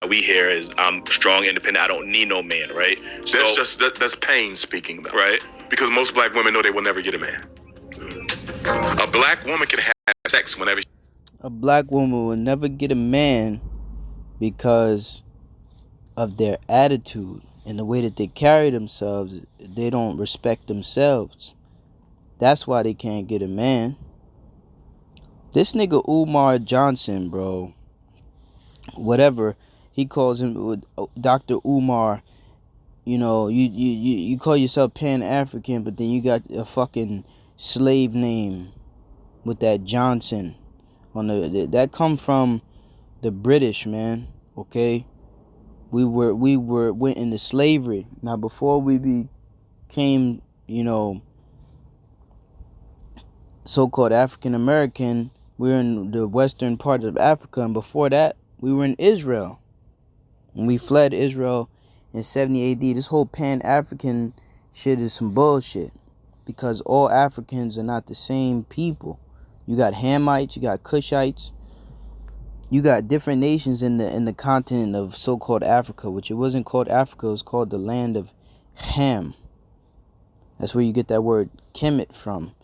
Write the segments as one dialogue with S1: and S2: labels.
S1: we hear is I'm strong, independent. I don't need no man, right? So,
S2: That's pain speaking, though.
S1: right.
S2: Because most black women know they will never get a man. A black woman can have sex whenever.
S3: A black woman will never get a man because of their attitude and the way that they carry themselves. They don't respect themselves. That's why they can't get a man. This nigga Umar Johnson, bro, whatever he calls him, Dr. Umar, you know, you call yourself Pan-African, but then you got a fucking slave name with that Johnson on that come from the British, man. Okay, we went into slavery. Now before we became, you know, so-called African American, we were in the western part of Africa, and before that we were in Israel. And we fled Israel in 70 AD. This whole Pan-African shit is some bullshit, because all Africans are not the same people. You got Hamites, you got Cushites, you got different nations in the continent of so-called Africa, which it wasn't called Africa, it was called the land of Ham. That's where you get that word Kemet from.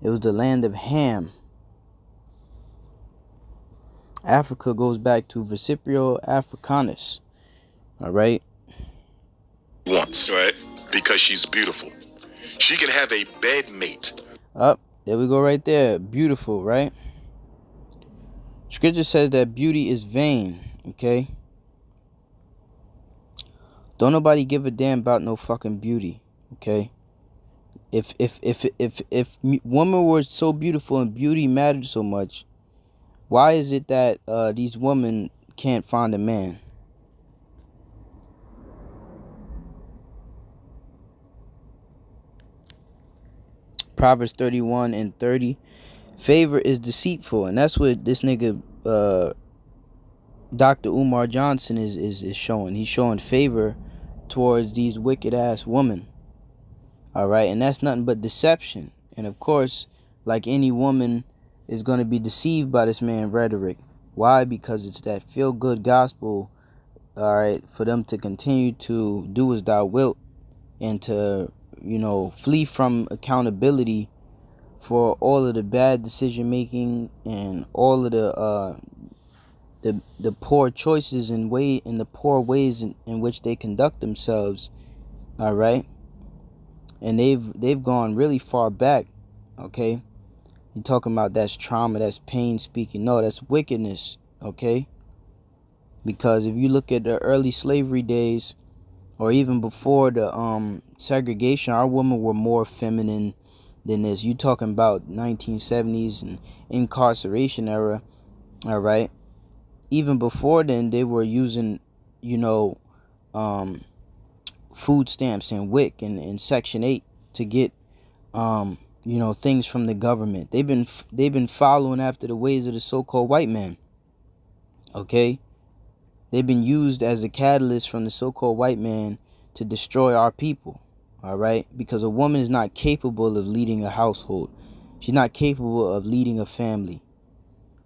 S3: It was the land of Ham. Africa goes back to Vesprio Africanus. All right.
S2: Once,
S1: Right.
S2: because she's beautiful. She can have a bed mate.
S3: Up, there we go right there. Beautiful, right? Scripture says that beauty is vain, okay? Don't nobody give a damn about no fucking beauty, okay? If women were so beautiful and beauty mattered so much, why is it that these women can't find a man? Proverbs 31 and 30. Favor is deceitful, and that's what this nigga Dr. Umar Johnson is showing. He's showing favor towards these wicked ass women. All right, and that's nothing but deception. And of course, like any woman, is going to be deceived by this man rhetoric. Why? Because it's that feel good gospel. All right, for them to continue to do as thou wilt, and to, you know, flee from accountability for all of the bad decision making and all of the poor choices and the poor ways in which they conduct themselves. All right, and they've gone really far back. Okay, you're talking about that's trauma, that's pain speaking. No, that's wickedness. Okay, because if you look at the early slavery days, or even before the segregation, our women were more feminine than this. You talking about 1970s and incarceration era. All right, even before then, they were using, you know, food stamps and WIC and Section 8 to get, you know, things from the government. They've been following after the ways of the so-called white man. Okay, they've been used as a catalyst from the so-called white man to destroy our people. All right, because a woman is not capable of leading a household. She's not capable of leading a family.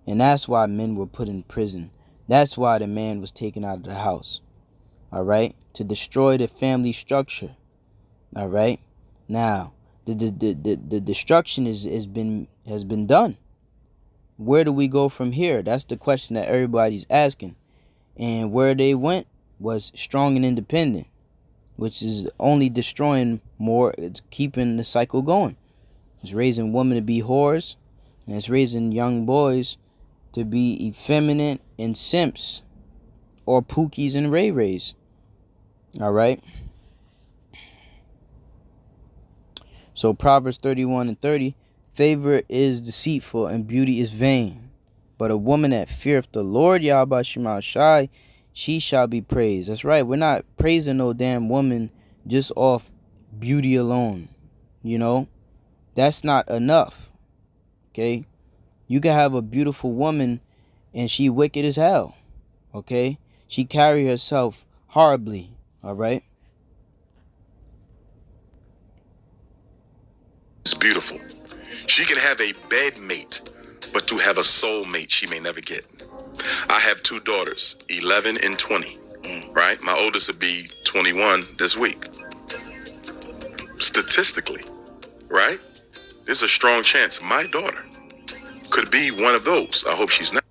S3: And that's why men were put in prison. That's why the man was taken out of the house. All right, to destroy the family structure. All right, now the destruction has been done. Where do we go from here? That's the question that everybody's asking. And where they went was strong and independent, which is only destroying more. It's keeping the cycle going. It's raising women to be whores, and it's raising young boys to be effeminate and simps, or pookies and ray-rays. All right. So Proverbs 31 and 30, favor is deceitful and beauty is vain, but a woman that feareth the Lord Yahweh Shema Shai, she shall be praised. That's right. We're not praising no damn woman just off beauty alone. You know, that's not enough. Okay, you can have a beautiful woman and she wicked as hell. Okay, she carry herself horribly. All right.
S2: It's beautiful. She can have a bed mate, but to have a soul mate, she may never get. I have two daughters, 11 and 20. Right? My oldest will be 21 this week. Statistically, right? There's a strong chance my daughter could be one of those. I hope she's not.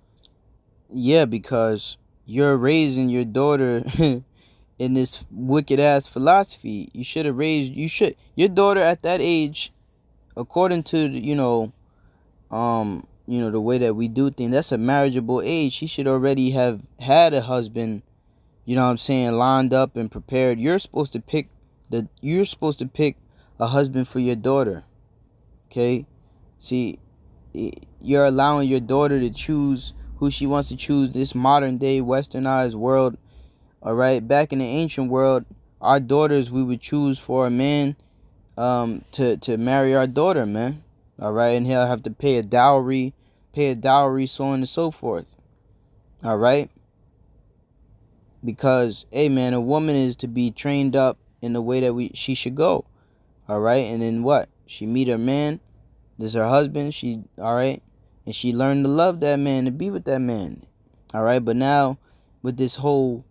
S3: Yeah, because you're raising your daughter in this wicked ass philosophy. Your daughter at that age, according to the way that we do things, that's a marriageable age. She should already have had a husband, you know what I'm saying, lined up and prepared. You're supposed to pick a husband for your daughter. Okay? See, you're allowing your daughter to choose who she wants to choose. This modern day westernized world, all right? Back in the ancient world, our daughters, we would choose for a man to marry our daughter, man. All right? And he'll have to pay a dowry, so on and so forth. All right? Because, hey, man, a woman is to be trained up in the way that she should go. All right? And then what? She meet her man. This is her husband. All right? And she learned to love that man, to be with that man. All right? But now, with this whole,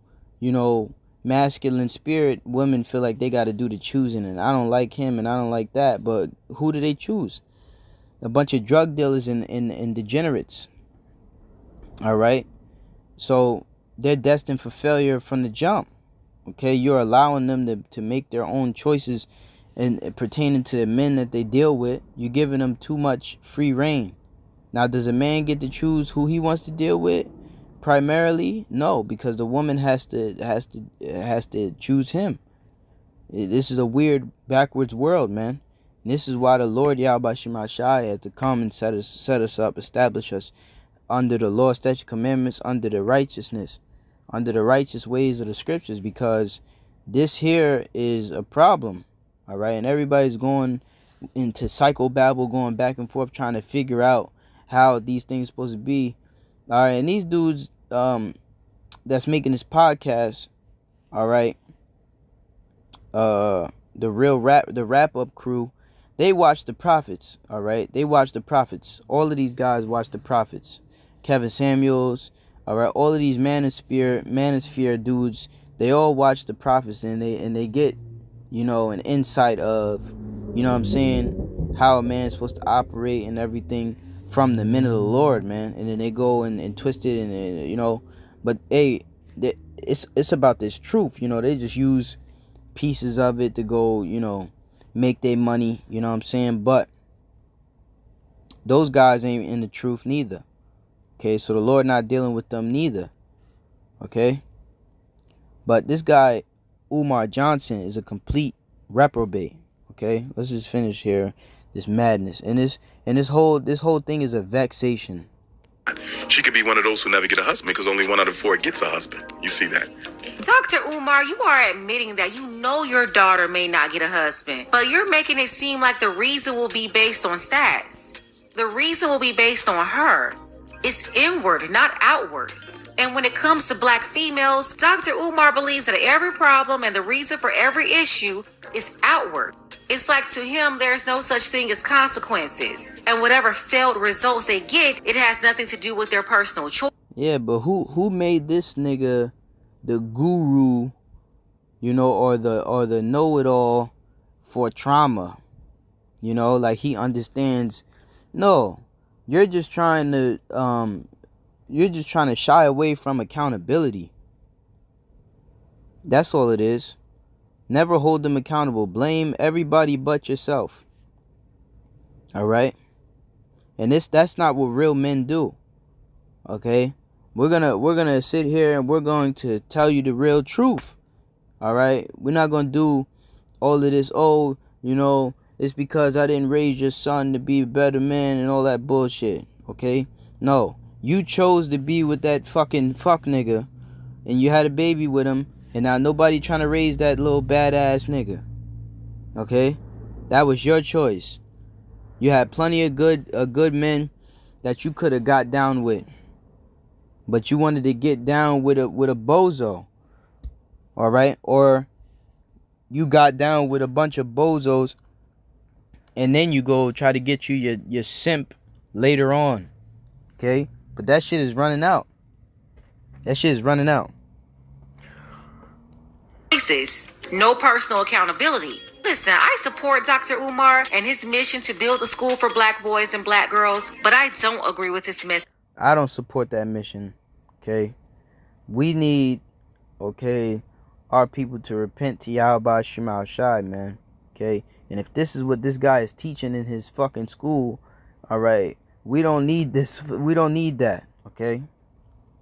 S3: masculine spirit, women feel like they got to do the choosing. And I don't like him and I don't like that. But who do they choose? A bunch of drug dealers and degenerates. All right? So they're destined for failure from the jump. Okay? You're allowing them to make their own choices and pertaining to the men that they deal with. You're giving them too much free reign. Now, does a man get to choose who he wants to deal with? Primarily, no, because the woman has to choose him. This is a weird, backwards world, man. And this is why the Lord Yahweh Shai had to come and set us up, establish us under the law, statute, commandments, under the righteousness, under the righteous ways of the scriptures, because this here is a problem, all right? And everybody's going into psychobabble, going back and forth, trying to figure out how these things supposed to be. All right, and these dudes that's making this podcast, all right, the wrap up crew, they watch the prophets, all right? They watch the prophets. All of these guys watch the prophets. Kevin Samuels, all right, all of these manosphere dudes, they all watch the prophets, and they get, an insight of, what I'm saying, how a man's supposed to operate and everything from the men of the Lord, man. And then they go and twist it and but hey, it's about this truth, they just use pieces of it to go, make their money, you know what I'm saying? But those guys ain't in the truth neither. Okay, so the Lord not dealing with them neither. Okay? But this guy, Umar Johnson, is a complete reprobate. Okay? Let's just finish here. This madness. And this whole thing is a vexation.
S2: She could be one of those who never get a husband because only 1 out of 4 gets a husband. You see that?
S4: Dr. Umar, you are admitting that you know your daughter may not get a husband, but you're making it seem like the reason will be based on stats. The reason will be based on her. It's inward, not outward. And when it comes to black females, Dr. Umar believes that every problem and the reason for every issue is outward. It's like to him, there's no such thing as consequences. And whatever failed results they get, it has nothing to do with their personal choice.
S3: Yeah, but who made this nigga the guru, or the know-it-all for trauma? Like he understands. No, you're just trying to shy away from accountability. That's all it is. Never hold them accountable. Blame everybody but yourself. All right? And that's not what real men do. Okay? We're going to sit here and we're going to tell you the real truth. All right? We're not going to do all of this, it's because I didn't raise your son to be a better man and all that bullshit. Okay? No. You chose to be with that fucking fuck nigga, and you had a baby with him, and now nobody trying to raise that little badass nigga. Okay? That was your choice. You had plenty of good men that you could have got down with, but you wanted to get down with a bozo. All right? Or you got down with a bunch of bozos, and then you go try to get your simp later on. Okay? But that shit is running out. That shit is running out.
S4: No personal accountability. Listen, I support Dr. Umar and his mission to build a school for black boys and black girls, but I don't agree with his message.
S3: I don't support that mission, okay? We need, okay, our people to repent to Yahweh Shema Shai, man, okay? And if this is what this guy is teaching in his fucking school, all right, we don't need this. We don't need that, okay?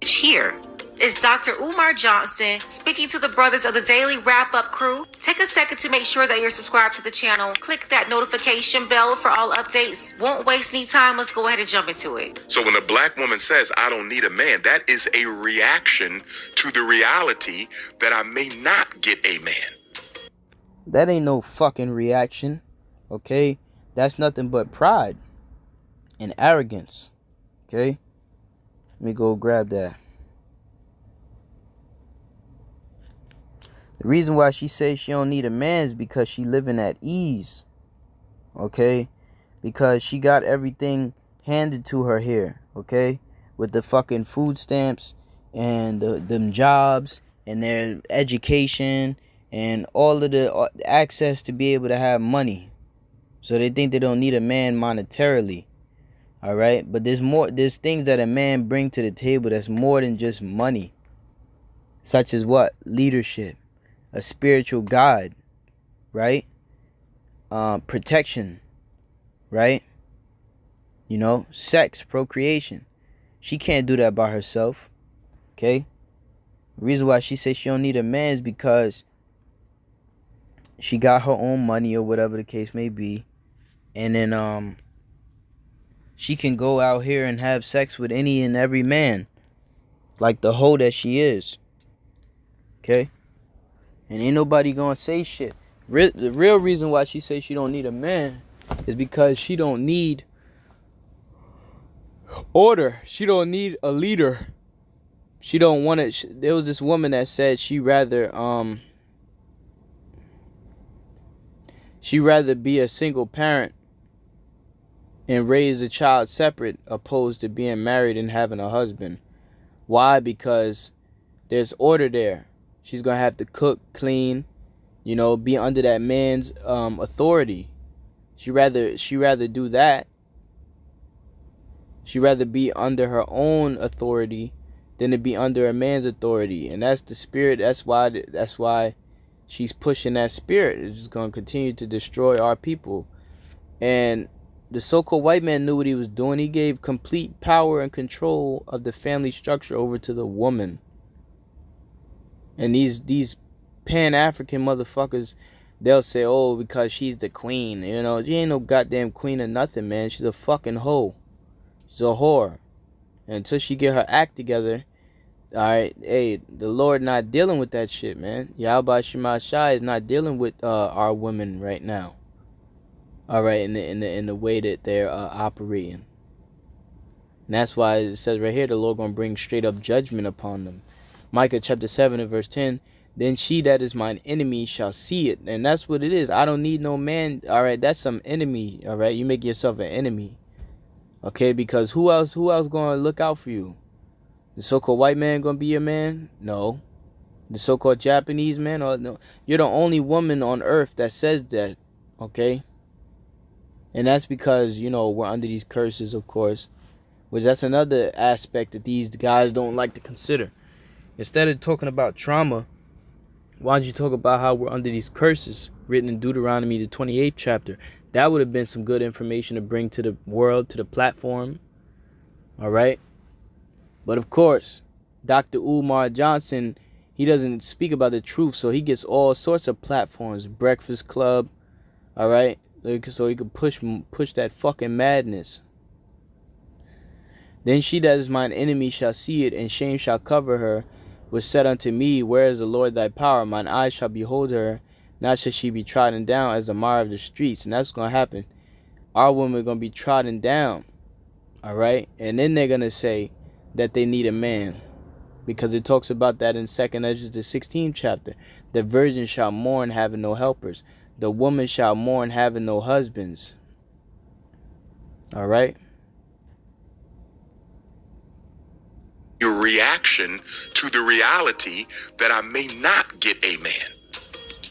S4: Here is Dr. Umar Johnson speaking to the brothers of the Daily Wrap-Up crew. Take a second to make sure that you're subscribed to the channel. Click that notification bell for all updates. Won't waste any time. Let's go ahead and jump into it.
S2: So when a black woman says, I don't need a man, that is a reaction to the reality that I may not get a man.
S3: That ain't no fucking reaction, okay? That's nothing but pride and arrogance, okay? Let me go grab that. The reason why she says she don't need a man is because she living at ease, okay? Because she got everything handed to her here, okay? With the fucking food stamps and them jobs and their education and all of the access to be able to have money. So they think they don't need a man monetarily, all right? But there's things that a man bring to the table that's more than just money, such as what? Leadership. A spiritual guide, right? Protection, right? You know, sex, procreation. She can't do that by herself, okay? The reason why she says she don't need a man is because she got her own money or whatever the case may be. And then she can go out here and have sex with any and every man, like the hoe that she is, okay? And ain't nobody gonna say shit. The real reason why she says she don't need a man is because she don't need order. She don't need a leader. She don't want it. There was this woman that said she rather be a single parent and raise a child separate opposed to being married and having a husband. Why? Because there's order there. She's going to have to cook, clean, you know, be under that man's authority. She rather do that. She rather be under her own authority than to be under a man's authority. And that's the spirit. That's why she's pushing that spirit. It's just going to continue to destroy our people. And the so-called white man knew what he was doing. He gave complete power and control of the family structure over to the woman. And these Pan-African motherfuckers, they'll say, oh, because she's the queen. You know, she ain't no goddamn queen or nothing, man. She's a fucking hoe. She's a whore. And until she get her act together, all right, hey, the Lord not dealing with that shit, man. Yahweh Shema Shai is not dealing with our women right now. All right, in the way that they're operating. And that's why it says right here, the Lord gonna bring straight up judgment upon them. Micah chapter 7 and verse 10, then she that is mine enemy shall see it. And that's what it is. I don't need no man. All right, that's some enemy. All right, you make yourself an enemy. Okay, because who else going to look out for you? The so-called white man going to be your man? No. The so-called Japanese man? Or no. You're the only woman on earth that says that. Okay? And that's because, you know, we're under these curses, of course. Which that's another aspect that these guys don't like to consider. Instead of talking about trauma, why don't you talk about how we're under these curses written in Deuteronomy, the 28th chapter? That would have been some good information to bring to the world, to the platform. All right. But of course, Dr. Umar Johnson, he doesn't speak about the truth. So he gets all sorts of platforms, Breakfast Club. All right. So he could push that fucking madness. Then she that is mine enemy shall see it, and shame shall cover her, which said unto me, where is the Lord thy power? Mine eyes shall behold her, not shall she be trodden down as the mire of the streets. And that's going to happen. Our women are going to be trodden down. All right? And then they're going to say that they need a man. Because it talks about that in 2nd Ezra, the 16th chapter. The virgin shall mourn, having no helpers. The woman shall mourn, having no husbands. All right?
S2: a reaction to the reality that I may not get a man.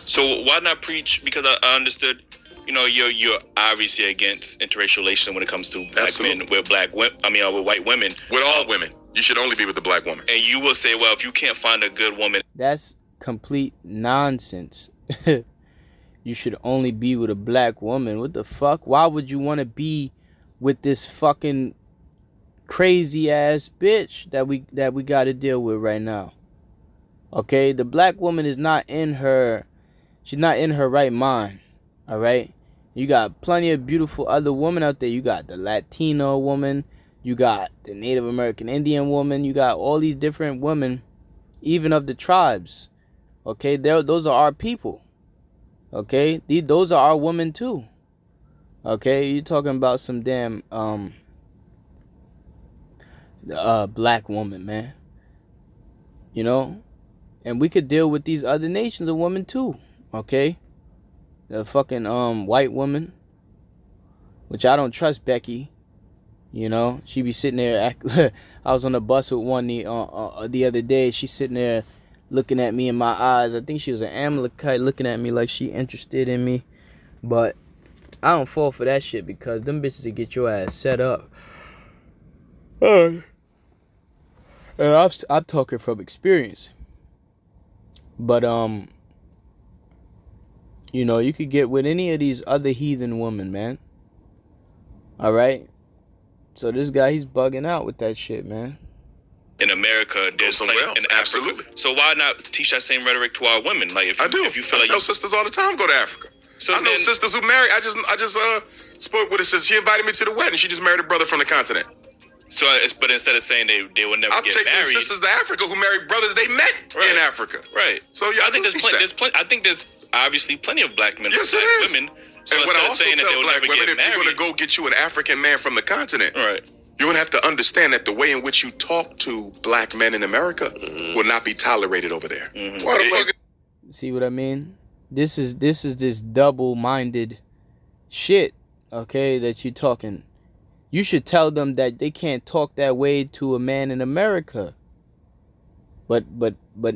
S1: So why not preach? Because I understood, you're obviously against interracial relations when it comes to black men with black women. With white women.
S2: With all women, you should only be with the black woman.
S1: And you will say, well, if you can't find a good woman,
S3: that's complete nonsense. You should only be with a black woman. What the fuck? Why would you want to be with this fucking crazy ass bitch that we got to deal with right now? Okay, the black woman is not in her. She's not in her right mind. All right. You got plenty of beautiful other women out there. You got the Latino woman. You got the Native American Indian woman. You got all these different women, even of the tribes. Okay, those are our people. Okay, those are our women too. Okay, you're talking about some damn black woman, man. And we could deal with these other nations of women too. Okay, the fucking white woman, which I don't trust Becky. She be sitting there. I was on the bus with one the other day. She's sitting there looking at me in my eyes. I think she was an Amalekite looking at me like she interested in me. But I don't fall for that shit because them bitches will get your ass set up. And I'm talking from experience. But you could get with any of these other heathen women, man. All right. So this guy, he's bugging out with that shit, man.
S1: In America, there's
S2: somewhere else.
S1: In Africa.
S2: Absolutely.
S1: So why not teach that same rhetoric to our women? Like, if you feel
S2: I
S1: like
S2: tell sisters all the time, go to Africa.
S1: So
S2: I know sisters who marry. I just spoke with her sister. She invited me to the wedding. She just married a brother from the continent.
S1: So, but instead of saying they will never
S2: I'll
S1: get
S2: take
S1: married,
S2: sisters to Africa who married brothers they met in Africa.
S1: Right.
S2: So yeah,
S1: I think I think there's obviously plenty of black men
S2: yes,
S1: with
S2: it
S1: black
S2: is.
S1: women. So
S2: and what I also
S1: saying
S2: tell
S1: that they will
S2: black
S1: never
S2: women,
S1: get
S2: if
S1: married,
S2: you're going to go get you an African man from the continent,
S1: right,
S2: you're going to have to understand that the way in which you talk to black men in America will not be tolerated over there.
S1: Mm-hmm.
S2: Why the fuck?
S3: See what I mean? This is this double-minded shit, okay, that you're talking. You should tell them that they can't talk that way to a man in America. But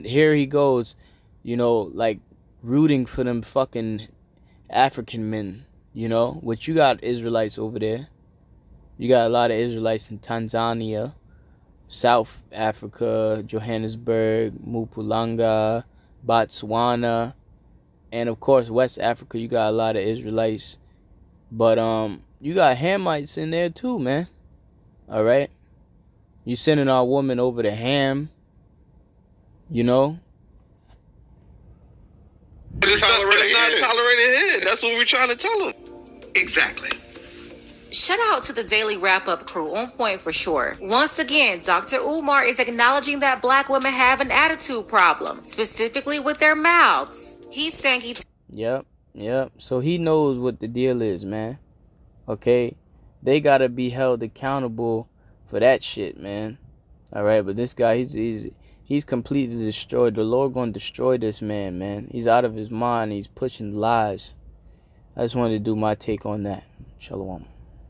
S3: here he goes, like rooting for them fucking African men, Which you got Israelites over there. You got a lot of Israelites in Tanzania, South Africa, Johannesburg, Mpumalanga, Botswana, and of course West Africa. You got a lot of Israelites, but you got Hamites in there too, man. All right, you sending our woman over to Ham,
S5: It's not tolerated here. That's what we're trying to tell them.
S6: Exactly.
S4: Shout out to the Daily Wrap-Up crew, on point for sure. Once again, Dr. Umar is acknowledging that black women have an attitude problem, specifically with their mouths. He's saying
S3: Yep. So he knows what the deal is, man. Okay? They gotta be held accountable for that shit, man. Alright, but this guy, he's completely destroyed. The Lord gonna destroy this man. He's out of his mind. He's pushing lies. I just wanted to do my take on that. Shalom.